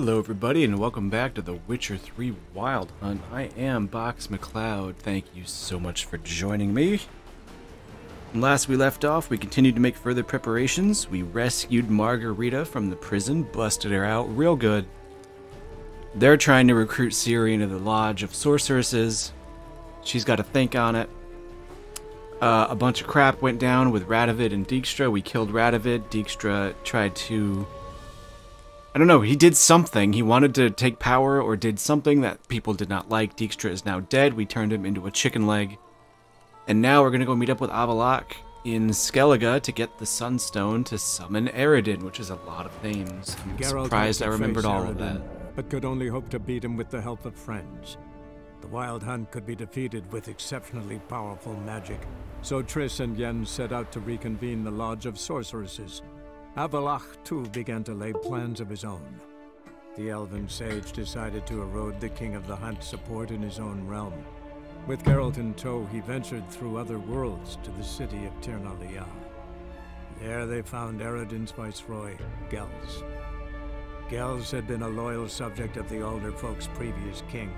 Hello everybody and welcome back to The Witcher 3 Wild Hunt. I am BoxMacLeod. Thank you so much for joining me. And last we left off, we continued to make further preparations. We rescued Margarita from the prison, busted her out real good. They're trying to recruit Ciri into the Lodge of Sorceresses. She's got to think on it. A bunch of crap went down with Radovid and Dijkstra. We killed Radovid. Dijkstra tried to... I don't know, he did something. He wanted to take power or did something that people did not like. Dijkstra is now dead. We turned him into a chicken leg. And now we're going to go meet up with Avallac'h in Skellige to get the Sunstone to summon Eredin, which is a lot of names. I'm surprised I remembered all of that. But could only hope to beat him with the help of friends. The Wild Hunt could be defeated with exceptionally powerful magic. So Triss and Yen set out to reconvene the Lodge of Sorceresses. Avallac'h, too, began to lay plans of his own. The elven sage decided to erode the King of the Hunt's support in his own realm. With Geralt in tow, he ventured through other worlds to the city of Tir na Liah. There they found Eredin's viceroy, Gels. Gels had been a loyal subject of the Alderfolk's previous king.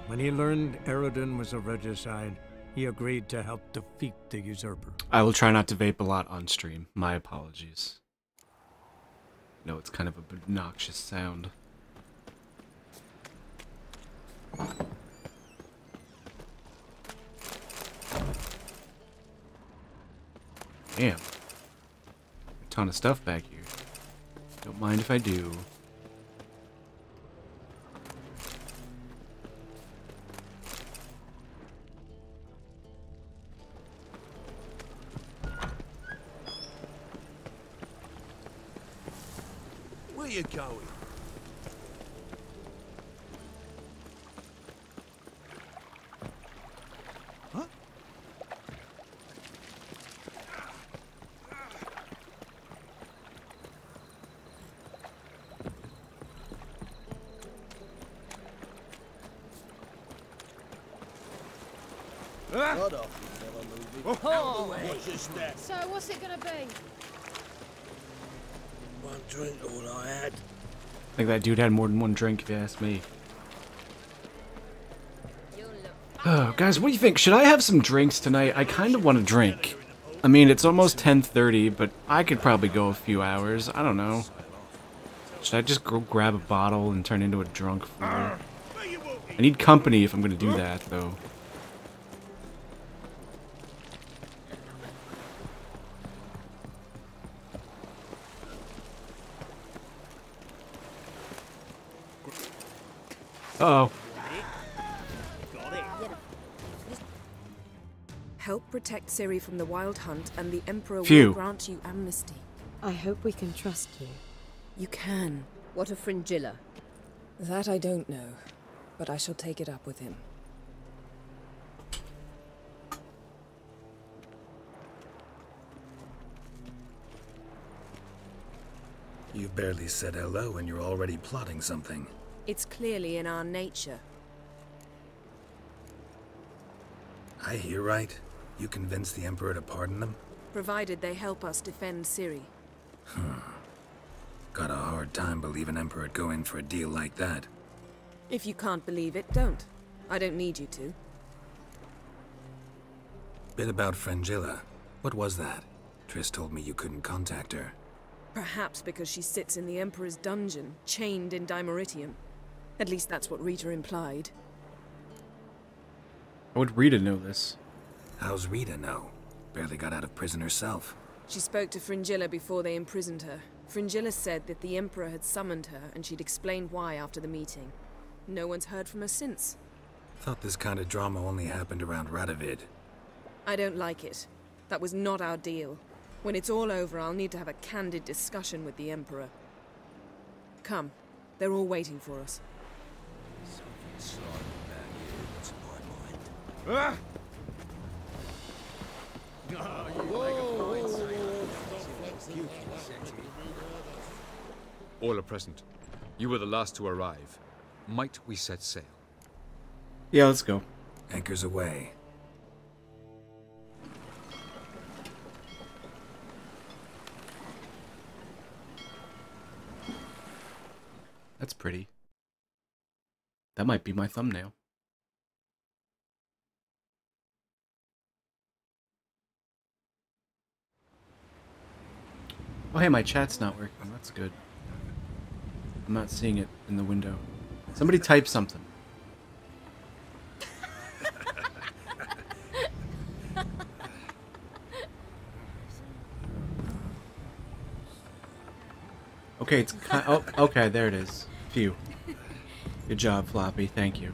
When he learned Eredin was a regicide, he agreed to help defeat the usurper. I will try not to vape a lot on stream. My apologies. No, it's kind of an obnoxious sound. Damn. A ton of stuff back here. Don't mind if I do. Where you going? Huh? Got off, you fella movie. Oh, What's this step? so what's it gonna be? One drink, all I had. I think that dude had more than one drink, if you ask me. Oh, guys, what do you think? Should I have some drinks tonight? I kind of want to drink. I mean, it's almost 10:30, but I could probably go a few hours. I don't know. Should I just go grab a bottle and turn into a drunk fool? I need company if I'm going to do that, though. Uh-oh. Help protect Ciri from the Wild Hunt, and the Emperor Phew. will grant you amnesty. I hope we can trust you. You can. What a fringilla. That I don't know, but I shall take it up with him. You barely said hello and you're already plotting something. It's clearly in our nature. I hear right. You convinced the Emperor to pardon them? Provided they help us defend Ciri. Got a hard time believing Emperor'd go in for a deal like that. If you can't believe it, don't. I don't need you to. Bit about Fringilla. What was that? Triss told me you couldn't contact her. Perhaps because she sits in the Emperor's dungeon, chained in Dimeritium. At least that's what Rita implied. How would Rita know this? How's Rita know? Barely got out of prison herself. She spoke to Fringilla before they imprisoned her. Fringilla said that the Emperor had summoned her, and she'd explained why after the meeting. No one's heard from her since. Thought this kind of drama only happened around Radovid. I don't like it. That was not our deal. When it's all over, I'll need to have a candid discussion with the Emperor. Come. They're all waiting for us. All are present. You were the last to arrive. Might we set sail? Yeah, let's go. Anchors away. That's pretty. That might be my thumbnail. Oh, hey, my chat's not working. That's good. I'm not seeing it in the window. Somebody type something. Okay, it's oh, okay, there it is. Phew. Good job, Floppy. Thank you.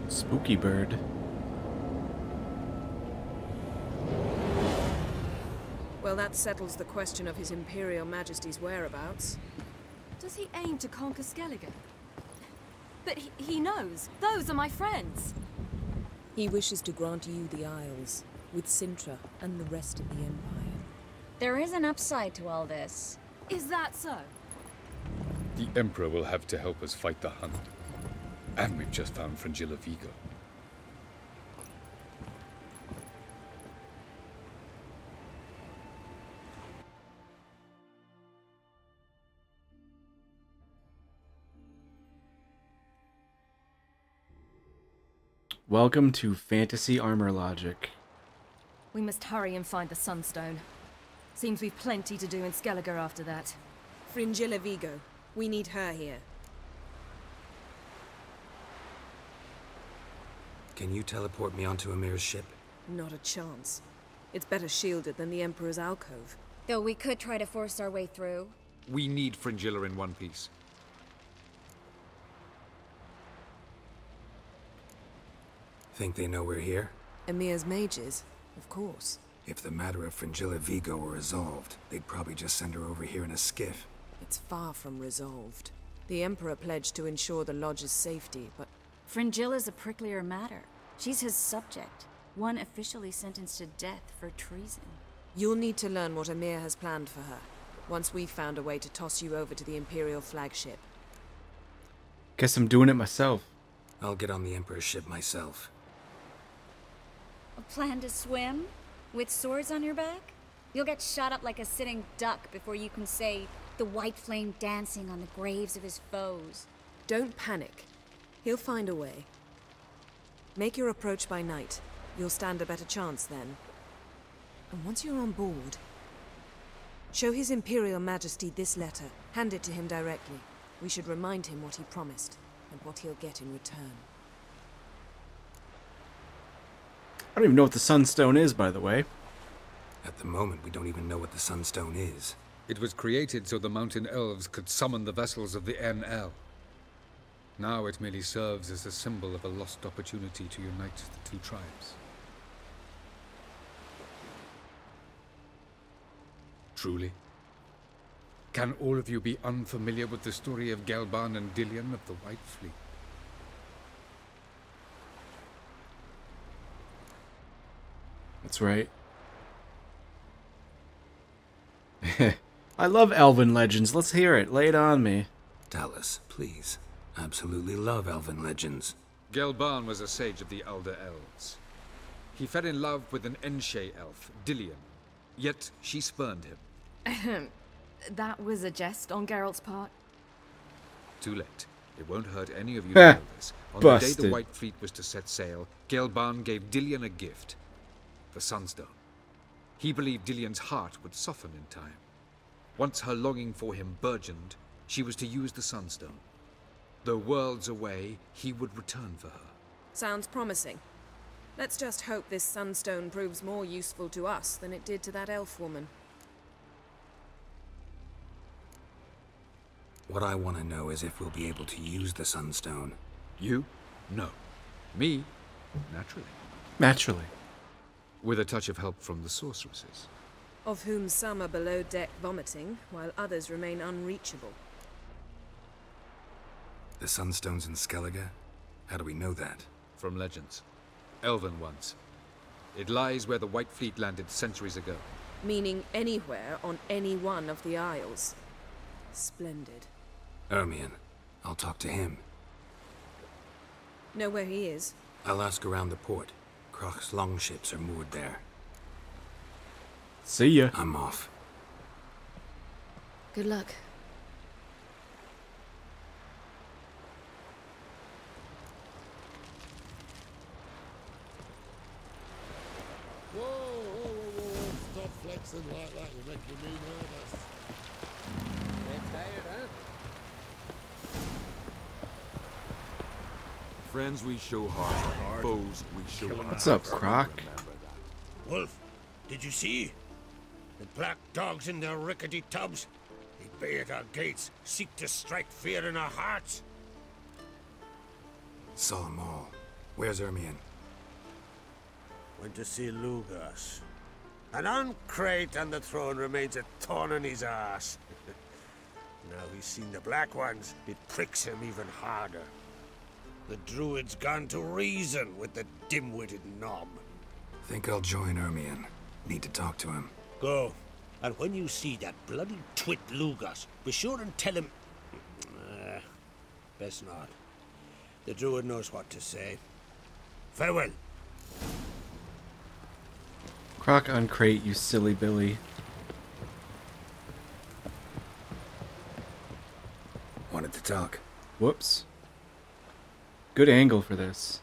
Spooky bird. Well, that settles the question of His Imperial Majesty's whereabouts. Does he aim to conquer Skellige? But he knows. Those are my friends. He wishes to grant you the Isles, with Sintra and the rest of the Empire. There is an upside to all this. Is that so? The Emperor will have to help us fight the Hunt. And we've just found Fringilla Vigo. Welcome to Fantasy Armor Logic. We must hurry and find the Sunstone. Seems we've plenty to do in Skellige after that. Fringilla Vigo. We need her here. Can you teleport me onto Amir's ship? Not a chance. It's better shielded than the Emperor's alcove. Though we could try to force our way through. We need Fringilla in one piece. Think they know we're here? Emir's mages, of course. If the matter of Fringilla Vigo were resolved, they'd probably just send her over here in a skiff. It's far from resolved. The Emperor pledged to ensure the Lodge's safety, but... Fringilla's a pricklier matter. She's his subject, one officially sentenced to death for treason. You'll need to learn what Emir has planned for her, once we've found a way to toss you over to the Imperial flagship. Guess I'm doing it myself. I'll get on the Emperor's ship myself. A plan to swim? With swords on your back? You'll get shot up like a sitting duck before you can say, the white flame dancing on the graves of his foes. Don't panic. He'll find a way. Make your approach by night. You'll stand a better chance then. And once you're on board, show His Imperial Majesty this letter. Hand it to him directly. We should remind him what he promised, and what he'll get in return. I don't even know what the Sunstone is, by the way. At the moment, we don't even know what the Sunstone is. It was created so the mountain elves could summon the vessels of the Aen-holes. Now it merely serves as a symbol of a lost opportunity to unite the two tribes. Truly? Can all of you be unfamiliar with the story of Gelban and Dillion of the White Fleet? That's right. I love Elven legends. Let's hear it. Lay it on me. Tell us, please. Absolutely love elven legends. Gelban was a sage of the Elder Elves. He fell in love with an Enshe elf, Dillion, yet she spurned him. That was a jest on Geralt's part. Too late. It won't hurt any of you to know this. On the day Busted. the White Fleet was to set sail, Gelban gave Dillion a gift. The Sunstone. He believed Dillion's heart would soften in time. Once her longing for him burgeoned, she was to use the Sunstone. Though worlds away, he would return for her. Sounds promising. Let's just hope this Sunstone proves more useful to us than it did to that elf woman. What I want to know is if we'll be able to use the Sunstone. You? No. Me? Naturally. Naturally. With a touch of help from the sorceresses. Of whom some are below deck vomiting, while others remain unreachable. The Sunstone's in Skellige? How do we know that? From legends. Elven ones. It lies where the White Fleet landed centuries ago. Meaning anywhere on any one of the Isles. Splendid. Ermion. I'll talk to him. Know where he is? I'll ask around the port. Croc's longships are moored there. See ya. I'm off. Good luck. Whoa, whoa, whoa, whoa. Stop flexing like that. You're making me nervous. Get tired, huh? Friends we show hard, foes we show hard. What's up, Croc? Wolf, did you see? The black dogs in their rickety tubs. They bay at our gates, seek to strike fear in our hearts. Saw 'em all. Where's Ermion? Went to see Lugas. An uncrate on the throne remains a thorn in his ass. Now he's seen the Black Ones, it pricks him even harder. The druid's gone to reason with the dim-witted knob. Think I'll join Ermion. Need to talk to him. Go. And when you see that bloody twit Lugas, be sure and tell him... best not. The druid knows what to say. Farewell. Croc on crate, you silly Billy. Wanted to talk. Whoops. Good angle for this.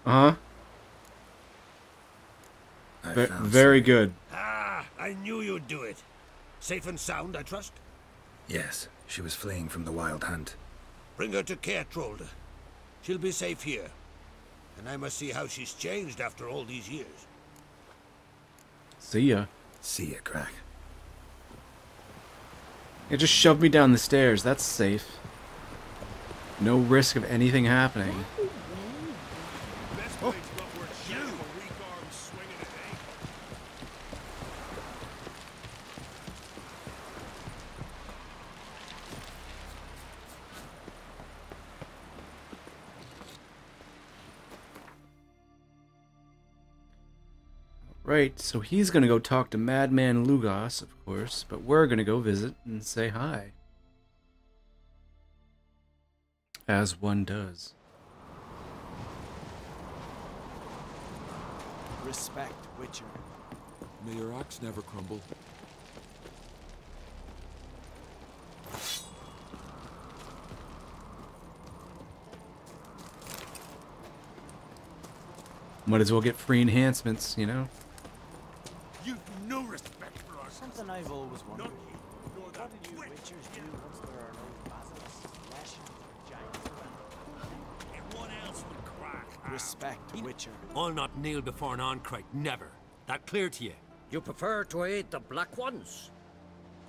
Uh-huh. Very good. Ah, I knew you'd do it. Safe and sound, I trust? Yes, she was fleeing from the Wild Hunt. Bring her to Caertrolde. She'll be safe here. And I must see how she's changed after all these years. See ya. See ya, Crack. Yeah, just shove me down the stairs. That's safe. No risk of anything happening. Right, so he's gonna go talk to Madman Lugas, of course, but we're gonna go visit and say hi. As one does. Respect, Witcher. May your axe never crumble. Might as well get free enhancements, you know? You've no respect for us. Something I've always wondered. What do you Witchers do once there are no basilisks, flesh, giants around? Everyone else would crack. Respect, Witcher. I'll not kneel before an Aen-holes, never. That clear to you? You prefer to aid the Black Ones?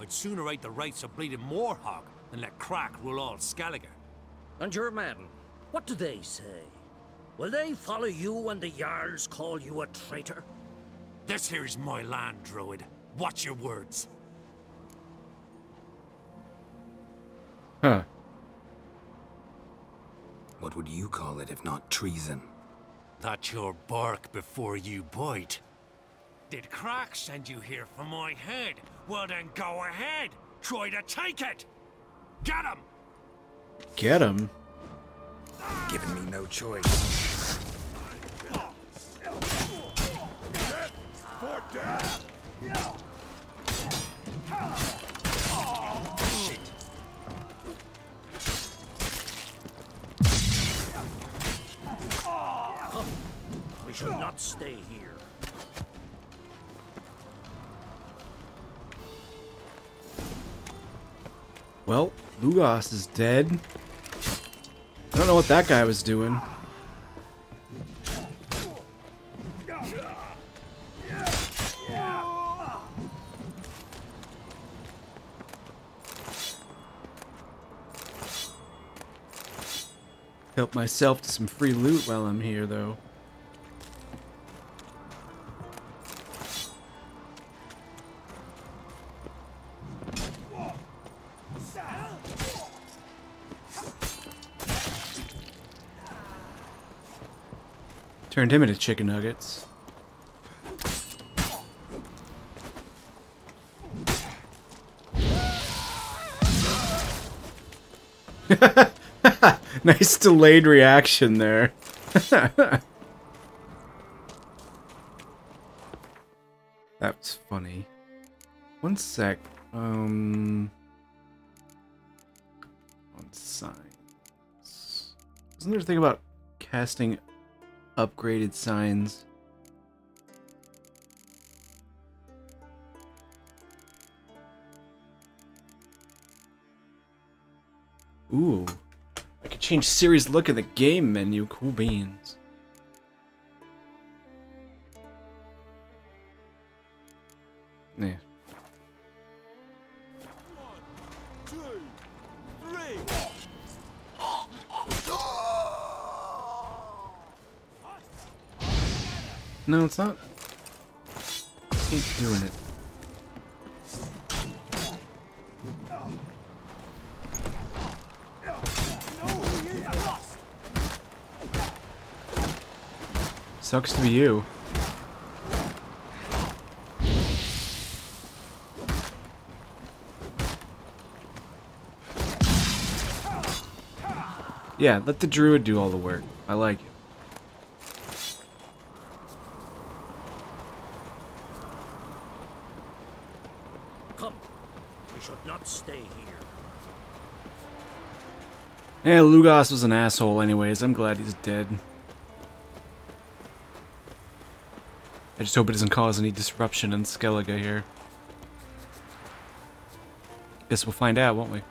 I'd sooner aid the rights of bleeding Moorhog than let Crack rule all Skellige. And your men, what do they say? Will they follow you when the Jarls call you a traitor? This here's my land, Druid. Watch your words. Huh. What would you call it if not treason? That's your bark before you bite. Did Crack send you here for my head? Well then go ahead. Try to take it. Get him! Get him? Giving me no choice. Shit. We should not stay here. Well, Lugas is dead. I don't know what that guy was doing. Help myself to some free loot while I'm here, though. Turned him into chicken nuggets. Nice delayed reaction there. That's funny. One sec. On signs. Isn't there a thing about casting upgraded signs? Ooh. I could change Siri's look at the game menu. Cool beans. Yeah. 1, 2, 3. No, it's not. Keep doing it. Sucks to be you. Yeah, let the druid do all the work. I like it. Come, we should not stay here. Yeah, Lugas was an asshole anyways. I'm glad he's dead. I just hope it doesn't cause any disruption in Skellige here. Guess we'll find out, won't we?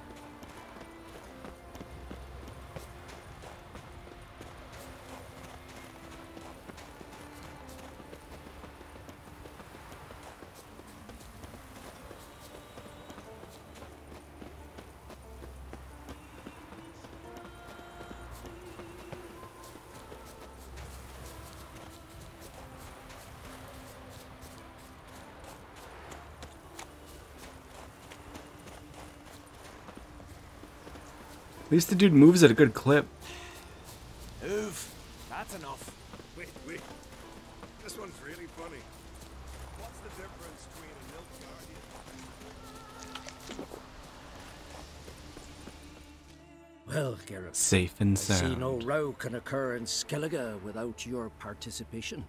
At least the dude moves at a good clip. Oof, that's enough. Wait. This one's really funny. What's the difference between a milk guardian? Well, Gareth. Safe and I see sound. no row can occur in Skellige without your participation.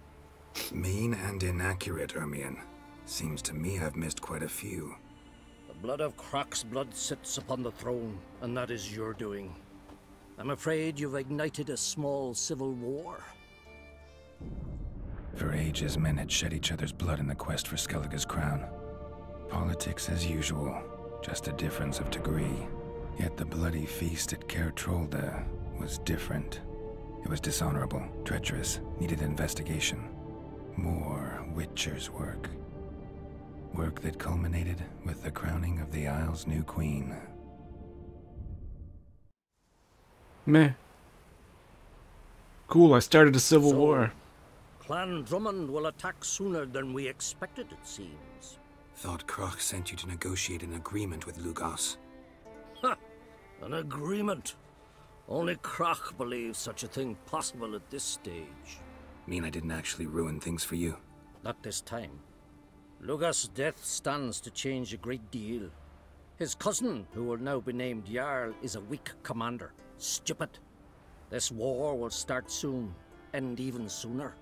Mean and inaccurate, Ermion. Seems to me I've missed quite a few. The blood of Croc's blood sits upon the throne, and that is your doing. I'm afraid you've ignited a small civil war. For ages, men had shed each other's blood in the quest for Skellige's crown. Politics as usual, just a difference of degree. Yet the bloody feast at Caer Trolda was different. It was dishonorable, treacherous, needed investigation. More Witcher's work. Work that culminated with the crowning of the Isle's new queen. Meh. Cool, I started a civil war. Clan Drummond will attack sooner than we expected, it seems. Thought Croc sent you to negotiate an agreement with Lugas. Ha! An agreement. Only Croc believes such a thing possible at this stage. Mean I didn't actually ruin things for you? Not this time. Lugas' death stands to change a great deal. His cousin, who will now be named Jarl, is a weak commander. Stupid. This war will start soon, end even sooner.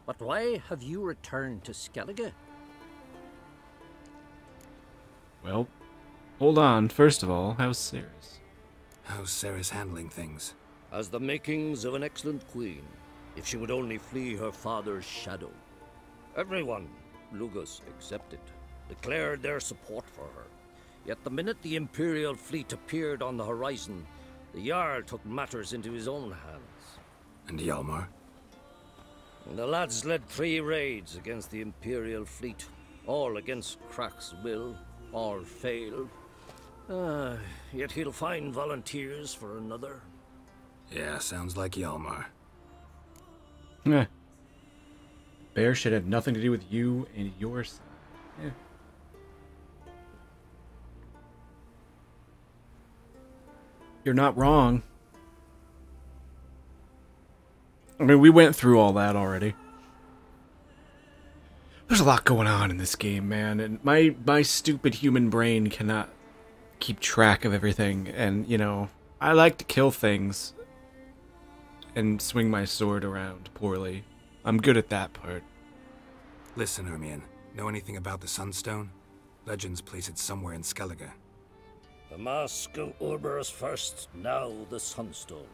But why have you returned to Skellige? Well, hold on. First of all, how's Ceres? How's Ceres handling things? Has the makings of an excellent queen, if she would only flee her father's shadow. Everyone, Lugas excepted, declared their support for her. Yet the minute the Imperial fleet appeared on the horizon, the Jarl took matters into his own hands. And Hjalmar? The lads led 3 raids against the Imperial fleet, all against Croc's will, all failed. Yet he'll find volunteers for another. Yeah, sounds like Hjalmar. Meh. Bear should have nothing to do with you and your side. Yeah. You're not wrong. I mean, we went through all that already. There's a lot going on in this game, man, and my stupid human brain cannot keep track of everything, and, you know, I like to kill things and swing my sword around poorly. I'm good at that part. Listen, Hermione, know anything about the Sunstone? Legends place it somewhere in Skellige. The mask of Urber's first, now the Sunstone.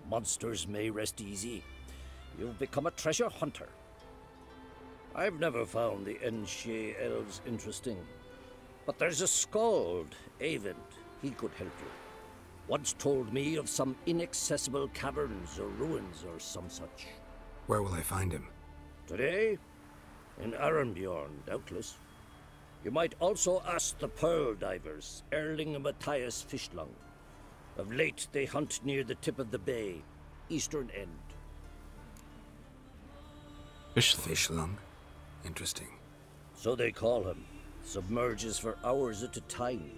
Monsters may rest easy. You've become a treasure hunter. I've never found the Aen-holes elves interesting. But there's a skald, Eyvind. He could help you. Once told me of some inaccessible caverns or ruins or some such. Where will I find him? Today? In Arenbjorn, doubtless. You might also ask the pearl divers, Erling and Matthias Fishlung. Of late, they hunt near the tip of the bay, eastern end. Fishlung? Interesting. So they call him. Submerges for hours at a time.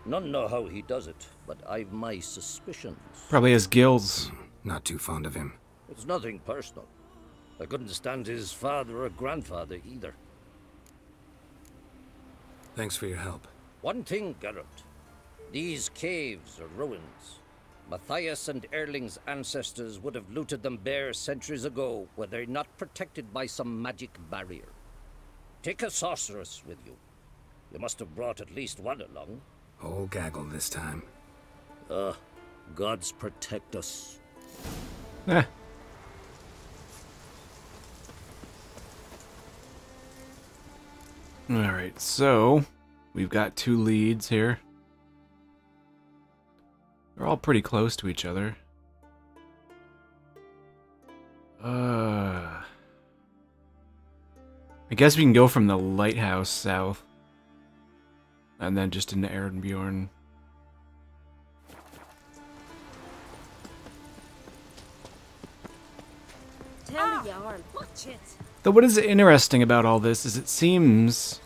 None know how he does it, but I've my suspicions. Probably has gills. Not too fond of him. It's nothing personal. I couldn't stand his father or grandfather either. Thanks for your help. One thing, Geralt. These caves are ruins. Matthias and Erling's ancestors would have looted them bare centuries ago were they not protected by some magic barrier. Take a sorceress with you. You must have brought at least one along. Whole gaggle this time. Gods protect us. Eh. Alright, so we've got 2 leads here. They're all pretty close to each other. I guess we can go from the lighthouse south. And then just into Arenbjorn. Tell the yarn. Watch it. Though what is interesting about all this is it seems,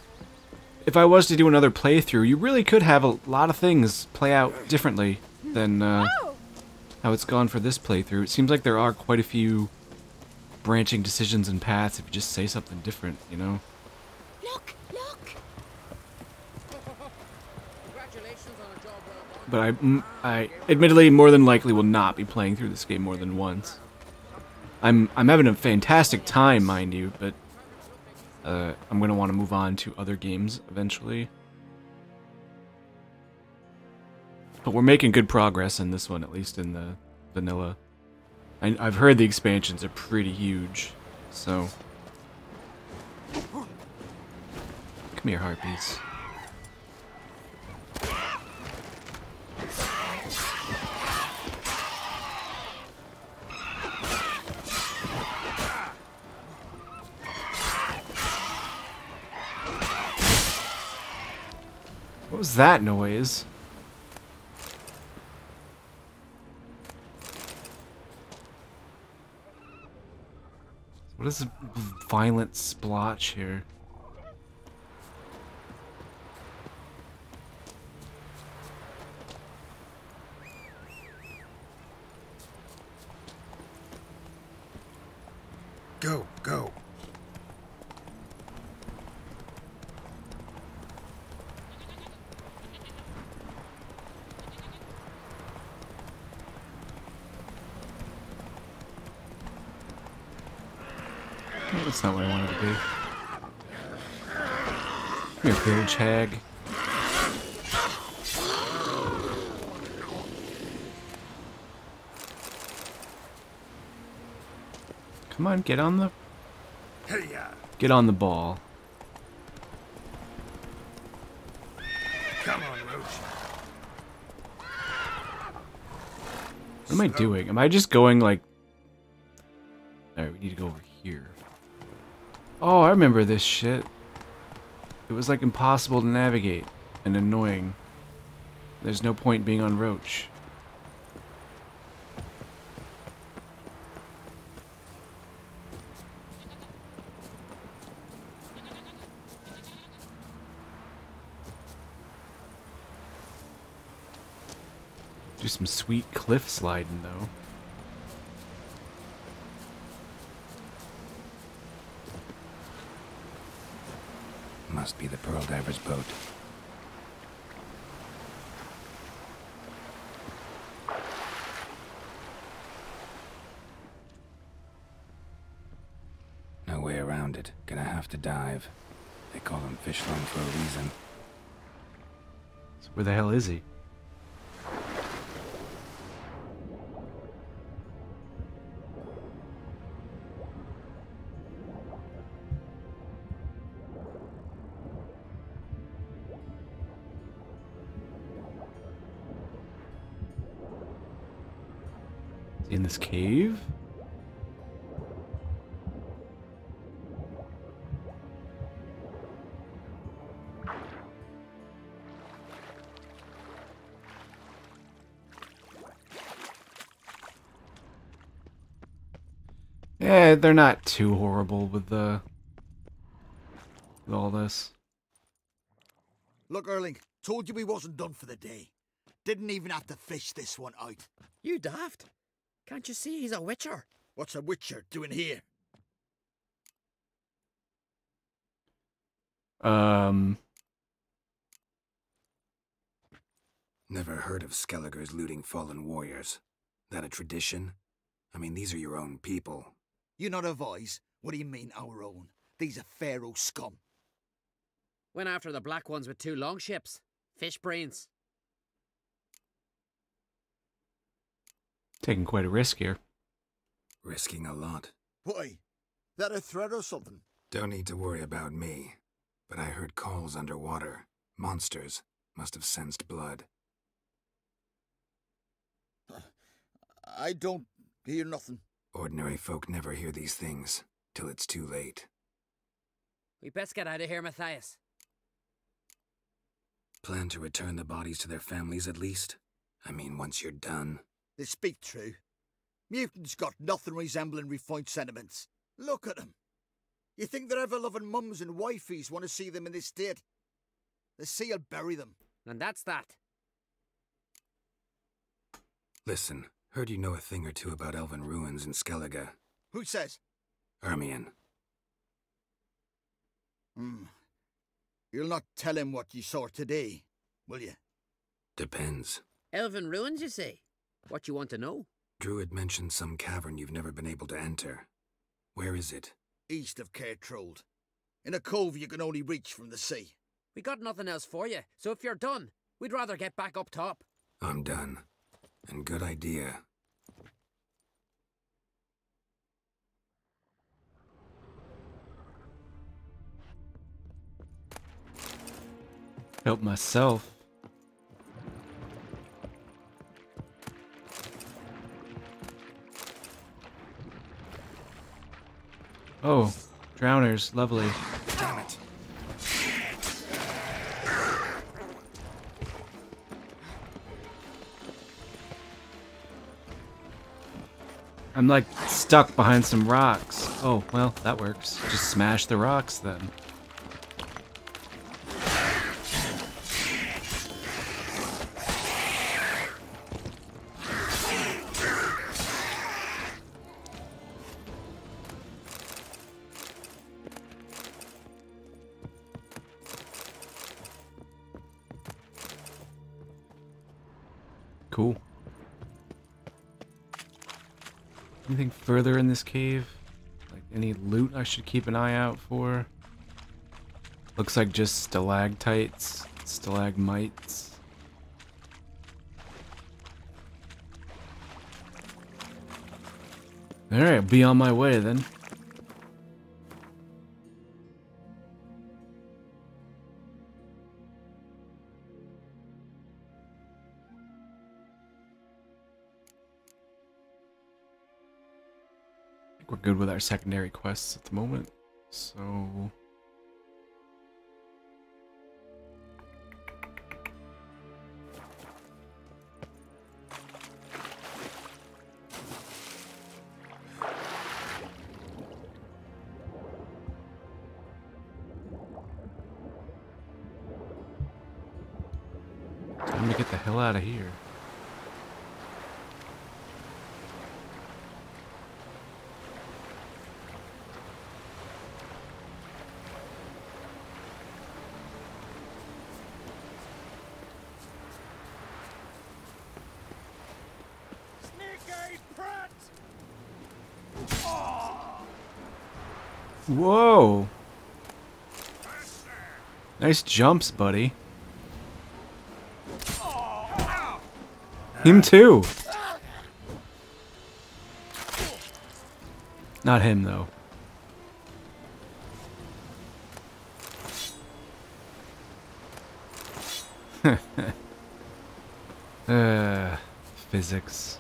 if I was to do another playthrough, you really could have a lot of things play out differently than how it's gone for this playthrough. It seems like there are quite a few branching decisions and paths if you just say something different, you know? Look! But I admittedly more than likely will not be playing through this game more than once. I'm having a fantastic time, mind you, but I'm gonna want to move on to other games eventually. But we're making good progress in this one, at least in the vanilla. I've heard the expansions are pretty huge, so... Come here, Harpies. What was that noise? What is a violent splotch here? Go, go. That's not what I wanted to do. Come here, pillage hag. Come on, get on the... Get on the ball. Come on, Roach. What am I doing? Am I just going like... Alright, we need to go over here. Oh, I remember this shit. It was like impossible to navigate and annoying. There's no point being on Roach. Do some sweet cliff sliding though. Must be the Pearl Diver's boat. way around it. Gonna have to dive. They call him Fish Lung for a reason. So where the hell is he? Is he in this cave? Yeah, they're not too horrible with all this. Look, Erling, told you we wasn't done for the day. Didn't even have to fish this one out. You daft. Can't you see he's a witcher? What's a witcher doing here? Never heard of Skellige's looting fallen warriors. That a tradition? I mean, these are your own people. You not advise? What do you mean, our own? These are Pharaoh scum. Went after the black ones with 2 longships. Fish brains. Taking quite a risk here. Risking a lot. Why? That a threat or something? Don't need to worry about me. But I heard calls underwater. Monsters. Must have sensed blood. I don't hear nothing. Ordinary folk never hear these things, till it's too late. We best get out of here, Matthias. Plan to return the bodies to their families at least? I mean, once you're done. They speak true. Mutants got nothing resembling refined sentiments. Look at them. You think their ever-loving mums and wifeys want to see them in this state? The sea will bury them. And that's that. Listen, heard you know a thing or two about elven ruins in Skellige. Who says? Ermion. You'll not tell him what you saw today, will you? Depends. Elven ruins, you say? What you want to know? Druid mentioned some cavern you've never been able to enter. Where is it? East of Cairtrold. In a cove you can only reach from the sea. We got nothing else for you, so if you're done, we'd rather get back up top. I'm done. And good idea. Help myself. Oh, drowners, lovely. Damn it. I'm like stuck behind some rocks. Oh, well, that works. Just smash the rocks then. Cool. Anything further in this cave? Like any loot I should keep an eye out for? Looks like just stalactites, stalagmites. Alright, be on my way then. We're good with our secondary quests at the moment, so... Time to get the hell out of here. Whoa! Nice jumps, buddy. Him too! Not him, though. Physics.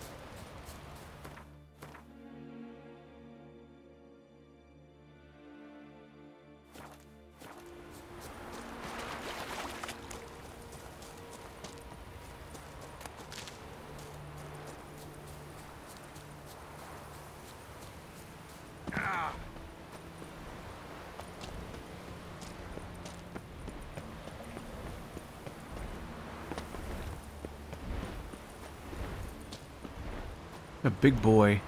A big boy.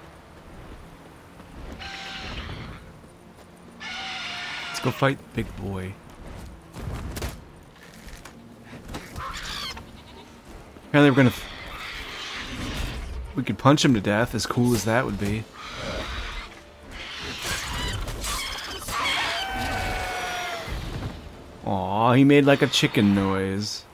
Let's go fight the big boy. Apparently we're gonna... We could punch him to death, as cool as that would be. Aw, he made like a chicken noise.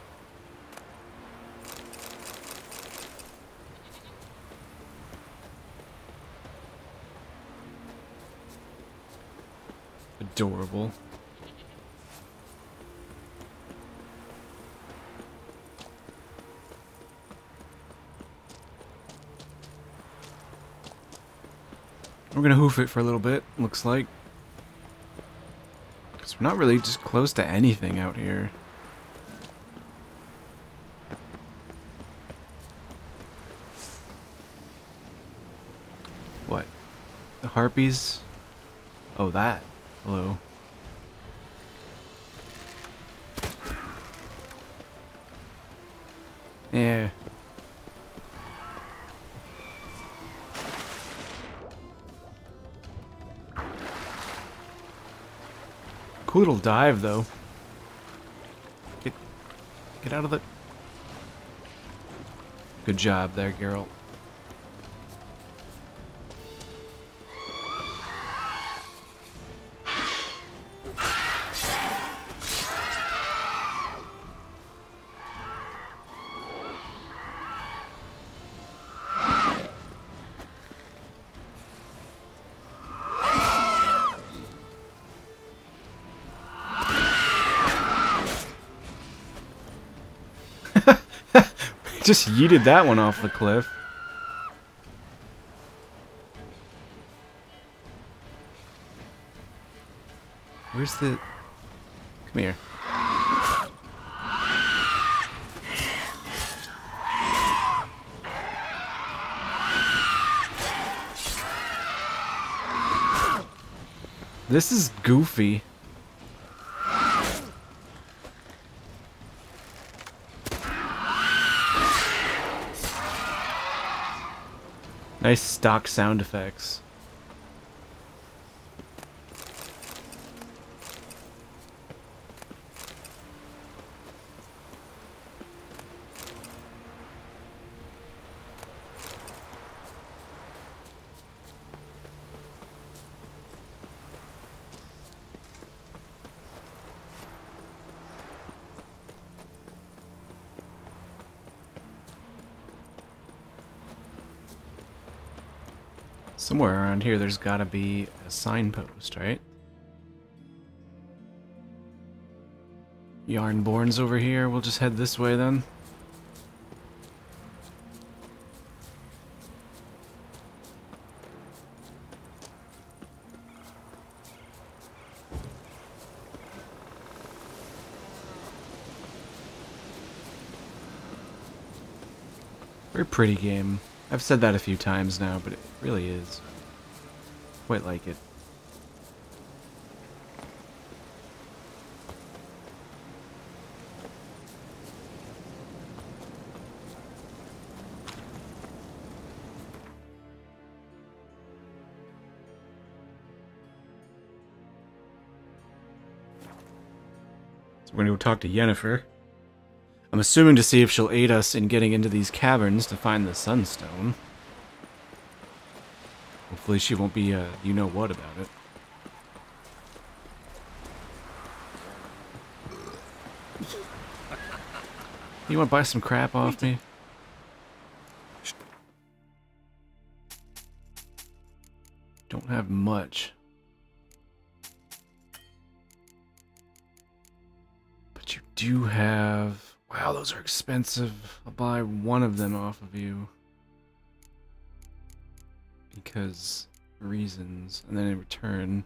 Adorable. We're gonna hoof it for a little bit, looks like. Because we're not really just close to anything out here. What? The harpies? Oh, that. Hello. Yeah. Cool little dive, though. Get out of the... Good job there, Geralt. Just yeeted that one off the cliff. Where's the... Come here. This is goofy. Nice stock sound effects. Somewhere around here there's gotta be a signpost, right? Yarnborn's over here. We'll just head this way then. Very pretty game. I've said that a few times now, but it really is. Quite like it. So we're gonna go talk to Yennefer. I'm assuming to see if she'll aid us in getting into these caverns to find the Sunstone. Hopefully she won't be, you-know-what about it. You want to buy some crap off me? Don't have much. But you do have... Wow, those are expensive. I'll buy one of them off of you. Because reasons. And then in return...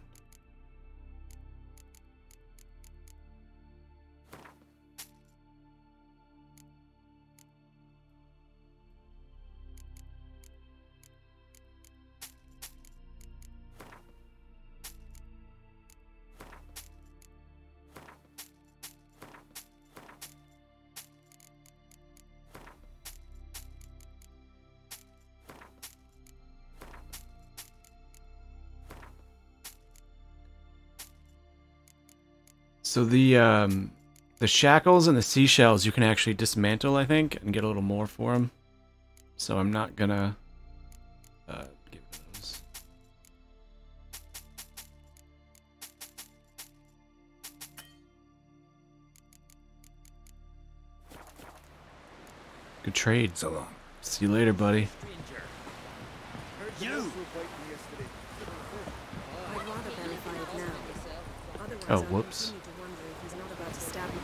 So the shackles and the seashells you can actually dismantle, I think, and get a little more for them. So I'm not gonna give those. Good trade. So long. See you later, buddy. You! I'd rather verify it now. Otherwise, Oh, I'll whoops. continue to wonder if he's not about to stab me.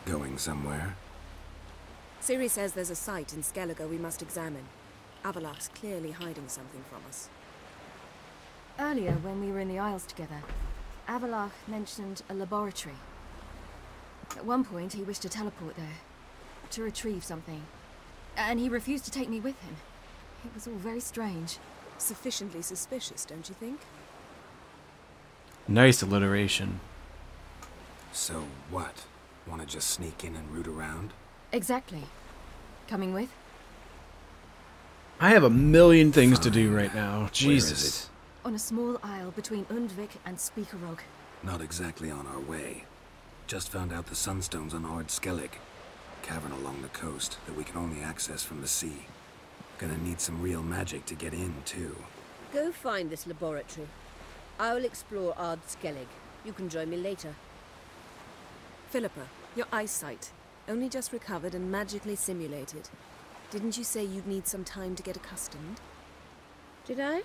Going somewhere? Ciri says there's a site in Skellige we must examine. Avalach's clearly hiding something from us. Earlier, when we were in the Isles together, Avalach mentioned a laboratory. At one point, he wished to teleport there, to retrieve something. And he refused to take me with him. It was all very strange. Sufficiently suspicious, don't you think? Nice alliteration. So what? Want to just sneak in and root around? Exactly. Coming with? I have a million things to do Fine. right now. Where Jesus. is it? On a small isle between Undvik and Speakerog. Not exactly on our way. Just found out the sunstones on Ard Skellig. Cavern along the coast that we can only access from the sea. Gonna need some real magic to get in, too. Go find this laboratory. I will explore Ard Skellig. You can join me later. Philippa, your eyesight. Only just recovered and magically simulated. Didn't you say you'd need some time to get accustomed? Did I?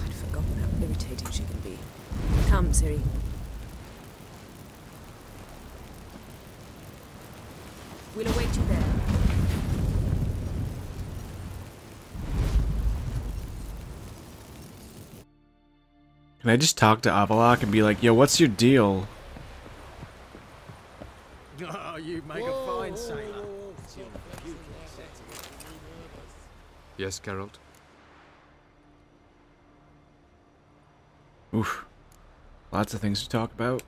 I'd forgotten how irritating she can be. Come, Ciri. We'll await you there. Can I just talk to Avalach and be like, yo, what's your deal? Oh, you make a fine sailor. Yes, Geralt? Oof. Lots of things to talk about.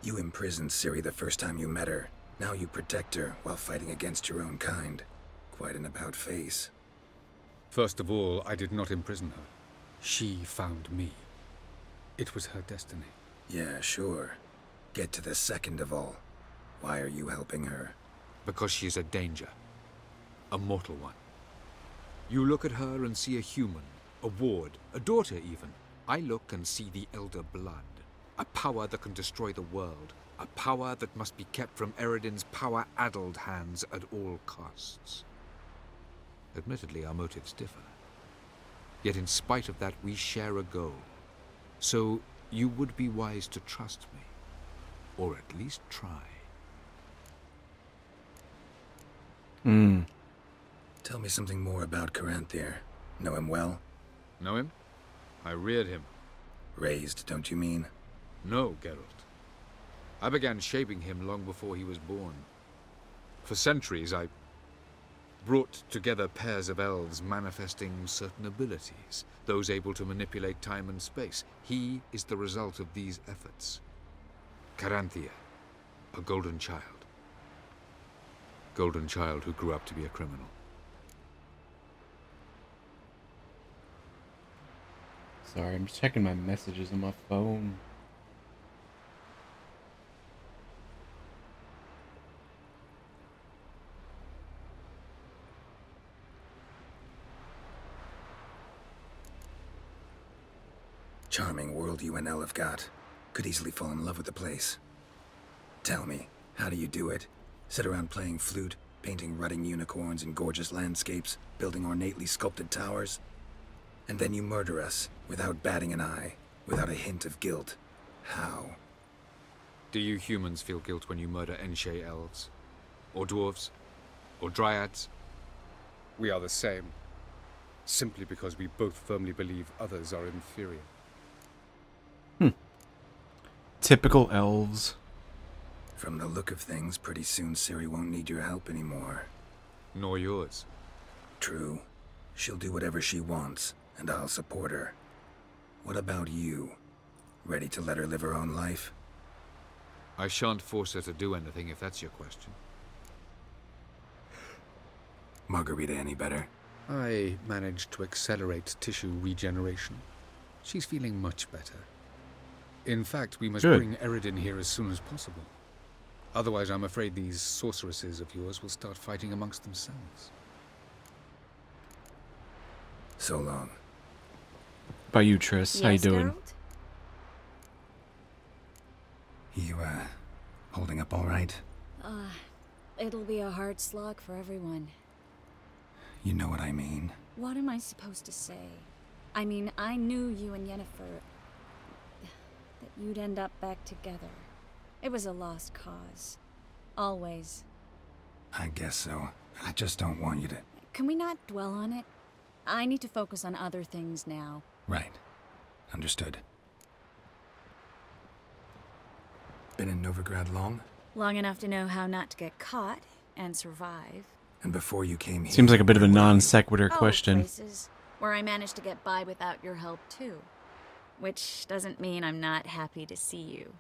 You imprisoned Ciri the first time you met her. Now you protect her while fighting against your own kind. Quite an about-face. First of all, I did not imprison her. She found me. It was her destiny. Yeah, sure. Get to the second of all. Why are you helping her? Because she is a danger. A mortal one. You look at her and see a human, a ward, a daughter even. I look and see the Elder Blood. A power that can destroy the world. A power that must be kept from Eredin's power-addled hands at all costs. Admittedly, our motives differ. Yet in spite of that, we share a goal. So, you would be wise to trust me. Or at least try. Tell me something more about Caranthir. Know him well? Know him? I reared him. Raised, don't you mean? No, Geralt. I began shaping him long before he was born. For centuries, I brought together pairs of elves manifesting certain abilities, those able to manipulate time and space. He is the result of these efforts. Caranthir, a golden child. Golden child who grew up to be a criminal. Sorry, I'm just checking my messages on my phone. Charming world you and Elle have got. Could easily fall in love with the place. Tell me, how do you do it? Sit around playing flute, painting rutting unicorns in gorgeous landscapes, building ornately sculpted towers? And then you murder us, without batting an eye, without a hint of guilt. How? Do you humans feel guilt when you murder Aen-holes elves? Or dwarves? Or dryads? We are the same. Simply because we both firmly believe others are inferior. Typical elves. From the look of things, pretty soon Ciri won't need your help anymore. Nor yours. True. She'll do whatever she wants, and I'll support her. What about you? Ready to let her live her own life? I shan't force her to do anything if that's your question. Margarita any better? I managed to accelerate tissue regeneration. She's feeling much better. In fact, we must bring Eredin here as soon as possible. Otherwise, I'm afraid these sorceresses of yours will start fighting amongst themselves. So long. By you, Triss. How you doing? You, holding up all right? It'll be a hard slog for everyone. You know what I mean. What am I supposed to say? I mean, I knew you and Yennefer... that you'd end up back together. It was a lost cause. Always. I guess so. I just don't want you to... Can we not dwell on it? I need to focus on other things now. Right. Understood. Been in Novigrad long? Long enough to know how not to get caught and survive. And before you came here... Seems like a bit of a non sequitur question. Places where I managed to get by without your help, too. Which doesn't mean I'm not happy to see you.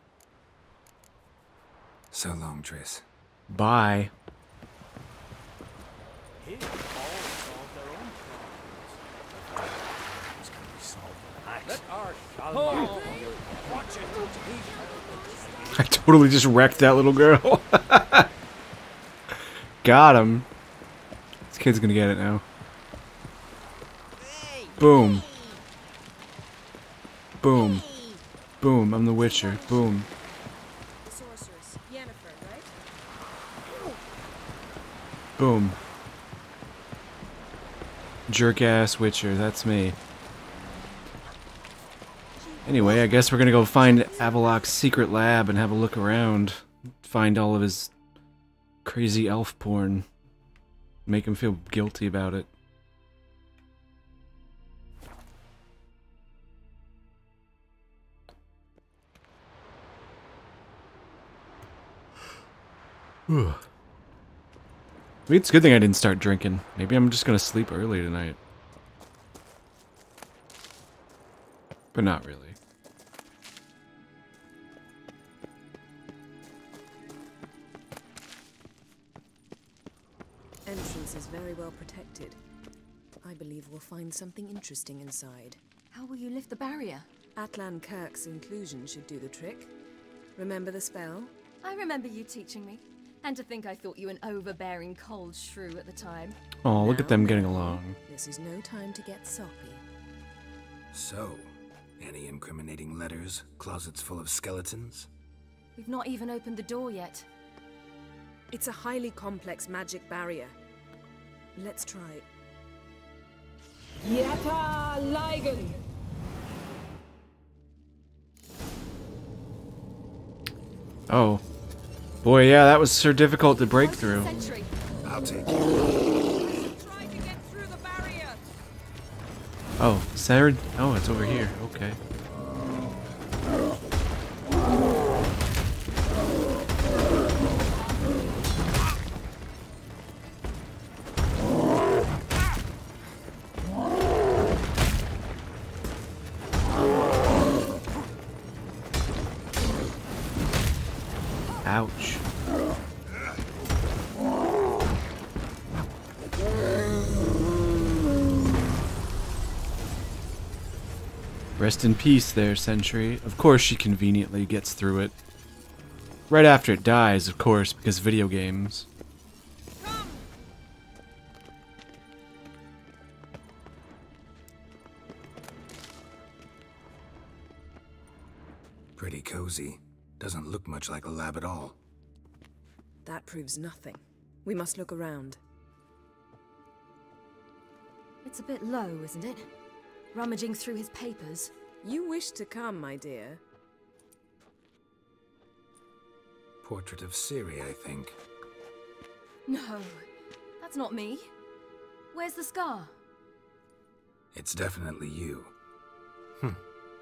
So long, Triss. Bye. I totally just wrecked that little girl. Got him. This kid's gonna get it now. Boom. Boom. Boom. I'm the Witcher. Boom. The sorceress, Yennefer, right? Boom. Jerk-ass Witcher. That's me. Anyway, I guess we're gonna go find Avallac'h's secret lab and have a look around. Find all of his crazy elf porn. Make him feel guilty about it. Maybe it's a good thing I didn't start drinking. Maybe I'm just gonna sleep early tonight. But not really. Entrance is very well protected. I believe we'll find something interesting inside. How will you lift the barrier? Atlan Kirk's inclusion should do the trick. Remember the spell? I remember you teaching me. And to think I thought you an overbearing cold shrew at the time. Oh, look at them getting along. This is no time to get soppy. So, any incriminating letters? Closets full of skeletons? We've not even opened the door yet. It's a highly complex magic barrier. Let's try. Yata Ligen! Oh. Boy, yeah, that was so difficult to break through. I'll take it. Oh, centered? Oh, it's over here. Okay. Ouch. Rest in peace there, Sentry. Of course she conveniently gets through it. Right after it dies, of course, because video games. Pretty cozy. Doesn't look much like a lab at all. That proves nothing. We must look around. It's a bit low, isn't it? Rummaging through his papers. You wish to come, my dear. Portrait of Ciri, I think. No, that's not me. Where's the scar? It's definitely you.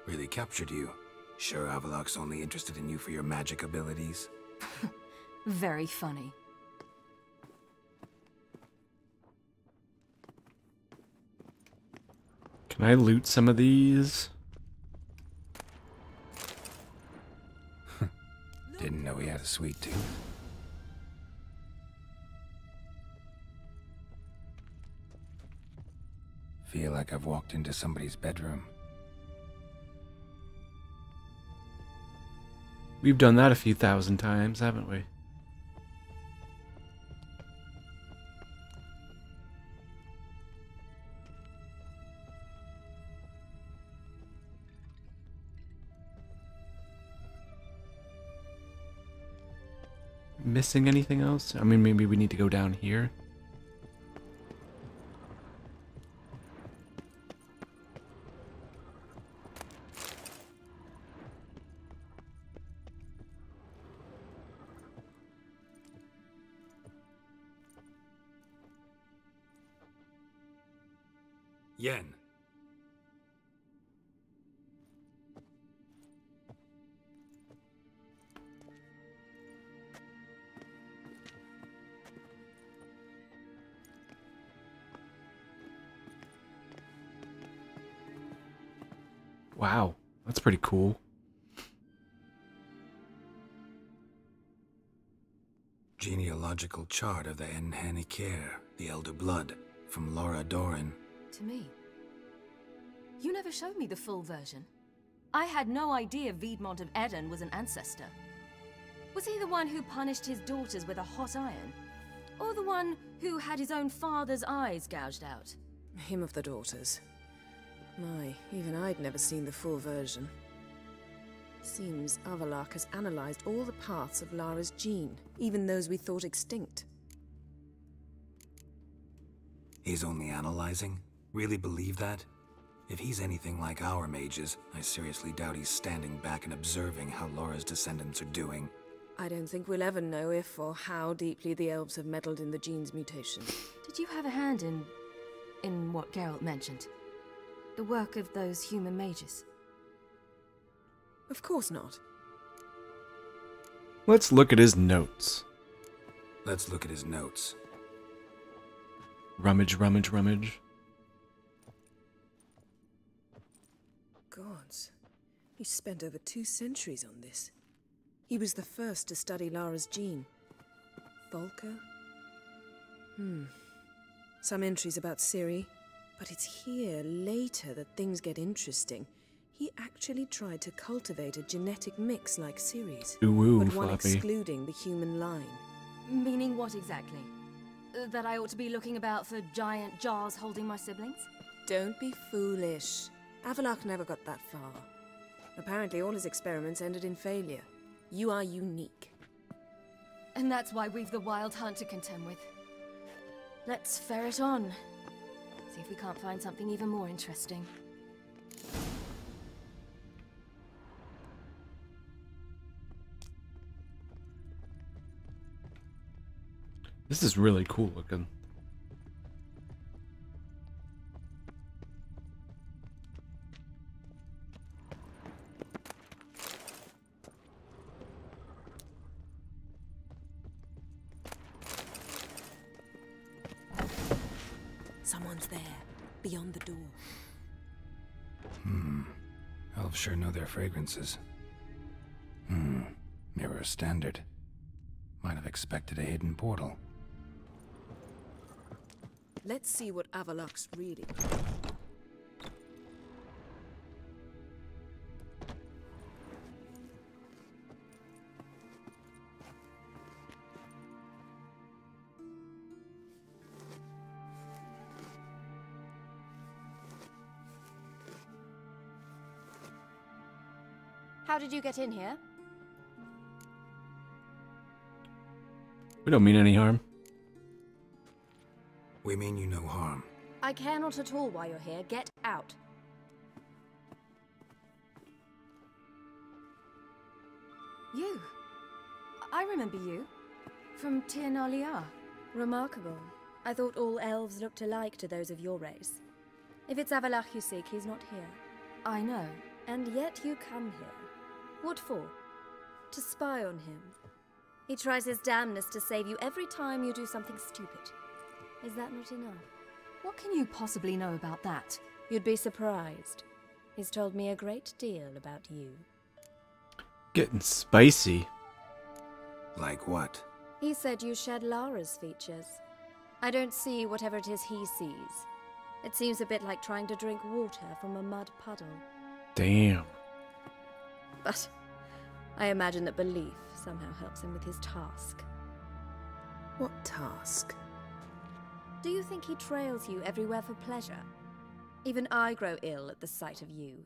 Really captured you. Sure Avaloch's only interested in you for your magic abilities? Very funny. Can I loot some of these? Didn't know he had a sweet tooth. Feel like I've walked into somebody's bedroom. We've done that a few thousand times, haven't we? Missing anything else? I mean, maybe we need to go down here. Yen. Wow, that's pretty cool. Genealogical chart of the Aen-holes, the Elder Blood, from Laura Doran. To me. You never showed me the full version. I had no idea Viedmont of Eden was an ancestor. Was he the one who punished his daughters with a hot iron? Or the one who had his own father's eyes gouged out? Him of the daughters. My, even I'd never seen the full version. Seems Avaloch has analyzed all the parts of Lara's gene, even those we thought extinct. He's only analyzing? Really believe that? If he's anything like our mages, I seriously doubt he's standing back and observing how Laura's descendants are doing. I don't think we'll ever know if or how deeply the elves have meddled in the gene's mutation. Did you have a hand in what Geralt mentioned? The work of those human mages? Of course not. Let's look at his notes. Let's look at his notes. Rummage, rummage, rummage. Gods. He spent over 2 centuries on this. He was the first to study Lara's gene. Volker? Some entries about Ciri, but it's here later that things get interesting. He actually tried to cultivate a genetic mix like Ciri's, Ooh, but one floppy. excluding the human line. Meaning what exactly? That I ought to be looking about for giant jars holding my siblings? Don't be foolish. Avaloch never got that far. Apparently all his experiments ended in failure. You are unique. And that's why we've the Wild Hunt to contend with. Let's ferret on. See if we can't find something even more interesting. This is really cool looking. Someone's there, beyond the door. Elves sure know their fragrances. Mirror standard. Might have expected a hidden portal. Let's see what Avaloch's reading. How did you get in here? We don't mean any harm. We mean you no harm. I care not at all why you're here. Get out. You. I remember you. From Tir na Liar. Remarkable. I thought all elves looked alike to those of your race. If it's Avalach you seek, he's not here. I know. And yet you come here. What for? To spy on him. He tries his damnedest to save you every time you do something stupid. Is that not enough? What can you possibly know about that? You'd be surprised. He's told me a great deal about you. Getting spicy. Like what? He said you shared Lara's features. I don't see whatever it is he sees. It seems a bit like trying to drink water from a mud puddle. Damn. But I imagine that belief somehow helps him with his task. What task? Do you think he trails you everywhere for pleasure? Even I grow ill at the sight of you.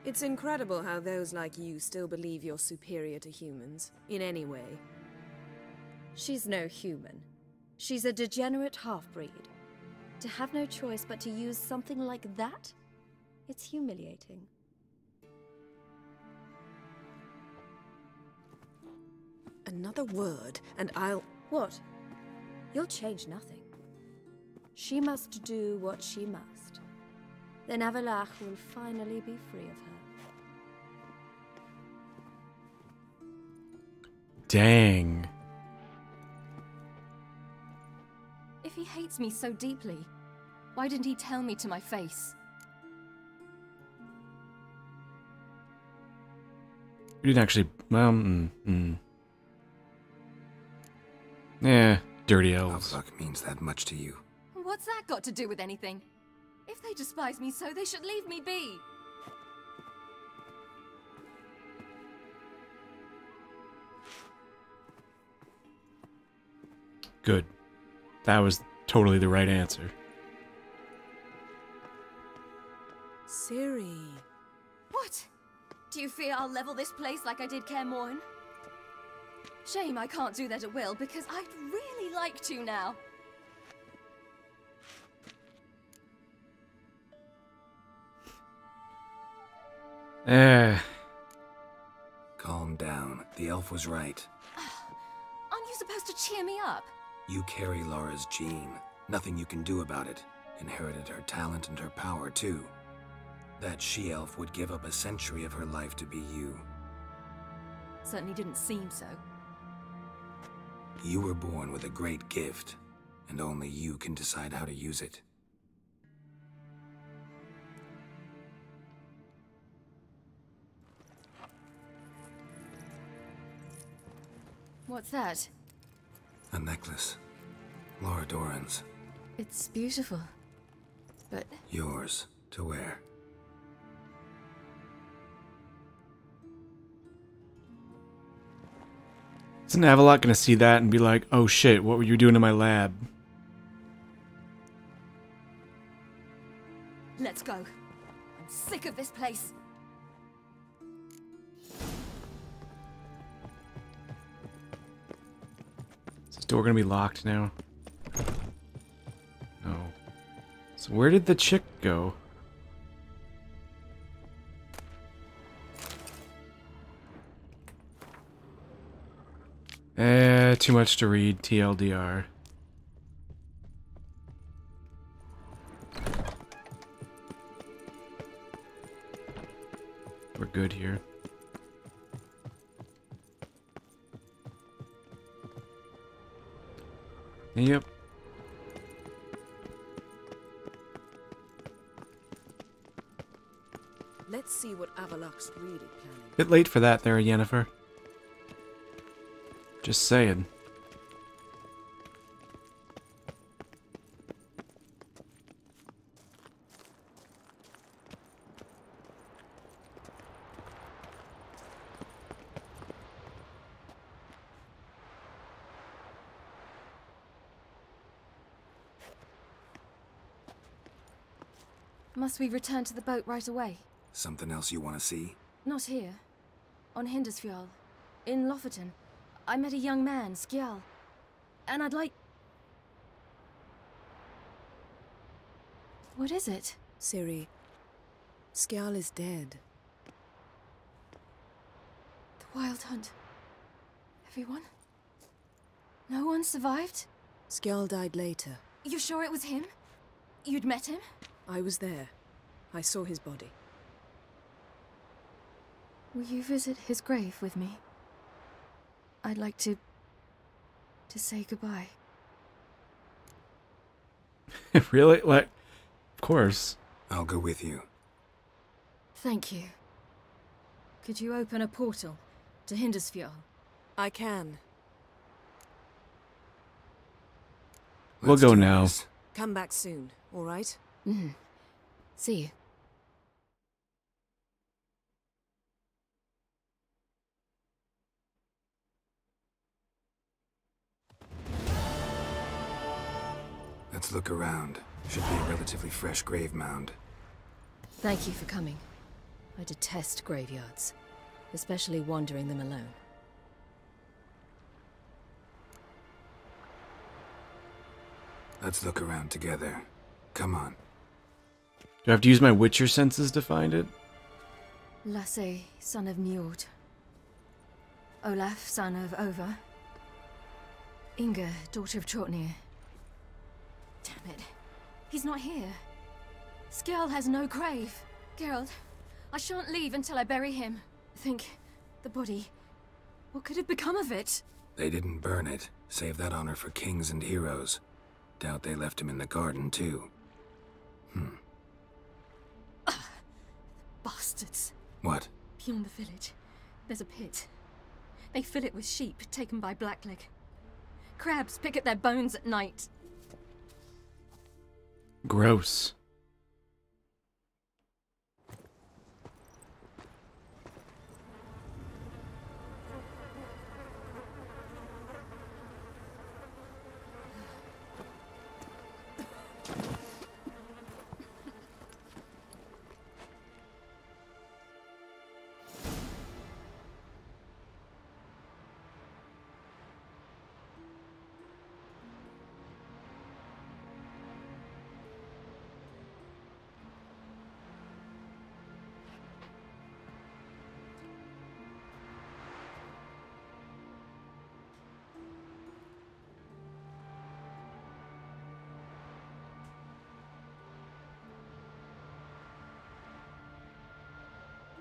It's incredible how those like you still believe you're superior to humans, in any way. She's no human. She's a degenerate half-breed. To have no choice but to use something like that? It's humiliating. Another word, and I'll... What? You'll change nothing. She must do what she must. Then Avalach will finally be free of her. Dang. If he hates me so deeply, why didn't he tell me to my face? We didn't actually... Yeah, dirty elves. Avalach means that much to you. What's that got to do with anything? If they despise me so, they should leave me be. Good. That was totally the right answer. Ciri. What? Do you fear I'll level this place like I did Kaer Morhen? Shame I can't do that at will, because I'd really like to now. Calm down. The elf was right. Aren't you supposed to cheer me up? You carry Lara's gene. Nothing you can do about it. Inherited her talent and her power, too. That she-elf would give up a century of her life to be you. Certainly didn't seem so. You were born with a great gift, and only you can decide how to use it. What's that? A necklace. Lara Doran's. It's beautiful. But... Yours to wear. Isn't Avalach gonna see that and be like, oh shit, what were you doing in my lab? Let's go. I'm sick of this place. Is this door gonna be locked now? No. So where did the chick go? Too much to read, TLDR. We're good here. Yep. Let's see what Avalach's really planning. Bit late for that there, Yennefer. Just saying. Must we return to the boat right away? Something else you want to see? Not here. On Hindersfjall. In Lofoten. I met a young man, Skjal. And I'd like... What is it? Ciri, Skjal is dead. The Wild Hunt. Everyone? No one survived? Skjal died later. You sure it was him? You'd met him? I was there. I saw his body. Will you visit his grave with me? I'd like to say goodbye. Really? Like, of course. I'll go with you. Thank you. Could you open a portal to Hindersfjall? I can. We'll go now. Come back soon, all right? Mm-hmm. See you. Let's look around. Should be a relatively fresh grave mound. Thank you for coming. I detest graveyards, especially wandering them alone. Let's look around together. Come on. Do I have to use my Witcher senses to find it? Lasse, son of Njord. Olaf, son of Over. Inga, daughter of Trotnir. Damn it. He's not here. Skjal has no grave. Geralt, I shan't leave until I bury him. Think, the body. What could have become of it? They didn't burn it. Save that honor for kings and heroes. Doubt they left him in the garden, too. Bastards. What? Beyond the village, there's a pit. They fill it with sheep taken by Blackleg. Crabs pick at their bones at night. Gross.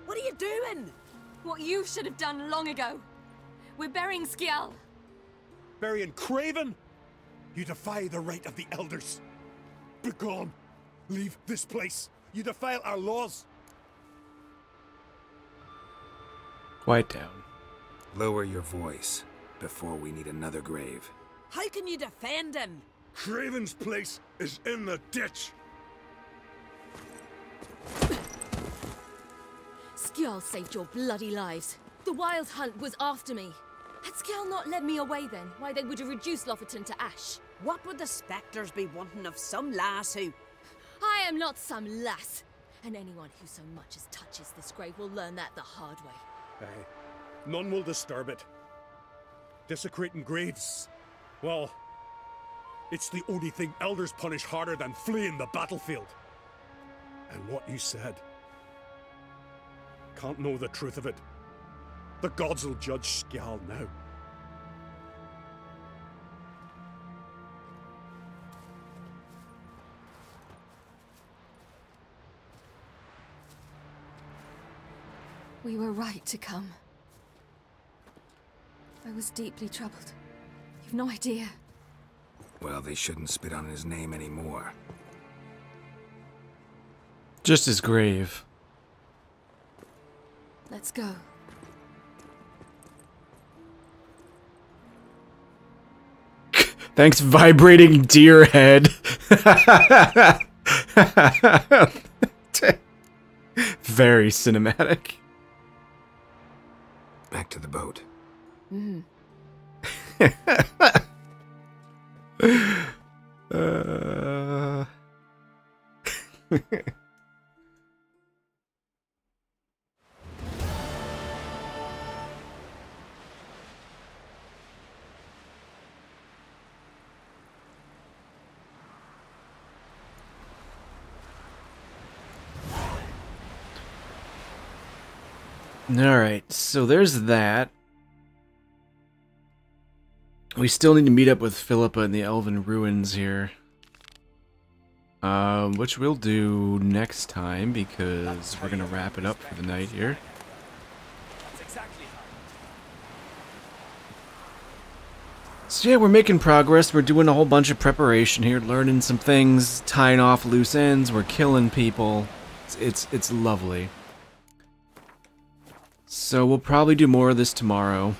What are you doing? What you should have done long ago. We're burying Skjal. Burying Craven? You defy the right of the elders. Begone. Leave this place. You defile our laws. Quiet down. Lower your voice before we need another grave. How can you defend him? Craven's place is in the ditch. Skjal saved your bloody lives. The Wild Hunt was after me. Had Skjal not led me away then, why they would have reduced Lofoten to ash. What would the spectres be wanting of some lass who... I am not some lass. And anyone who so much as touches this grave will learn that the hard way. Aye. None will disturb it. Desecrating graves. Well, it's the only thing elders punish harder than fleeing the battlefield. And what you said. Can't know the truth of it. The gods will judge Skjal now. We were right to come. I was deeply troubled. You've no idea. Well, they shouldn't spit on his name anymore. Just his grave. Let's go. Thanks, vibrating deer head. Very cinematic. Back to the boat. Mm. Alright, so there's that. We still need to meet up with Philippa in the Elven Ruins here. Which we'll do next time, because we're gonna wrap it up for the night here. So yeah, we're making progress. We're doing a whole bunch of preparation here, learning some things, tying off loose ends. We're killing people. It's lovely. So we'll probably do more of this tomorrow.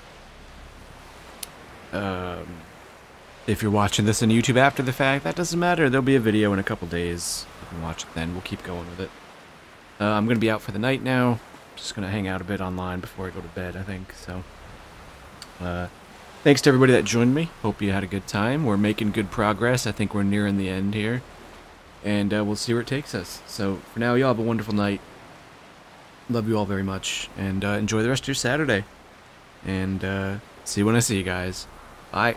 If you're watching this on YouTube after the fact, that doesn't matter. There'll be a video in a couple days. You can watch it then. We'll keep going with it. I'm going to be out for the night now. Just going to hang out a bit online before I go to bed, I think. So, thanks to everybody that joined me. Hope you had a good time. We're making good progress. I think we're nearing the end here. And we'll see where it takes us. So, for now, y'all have a wonderful night. Love you all very much. And enjoy the rest of your Saturday. And see you when I see you guys. Bye.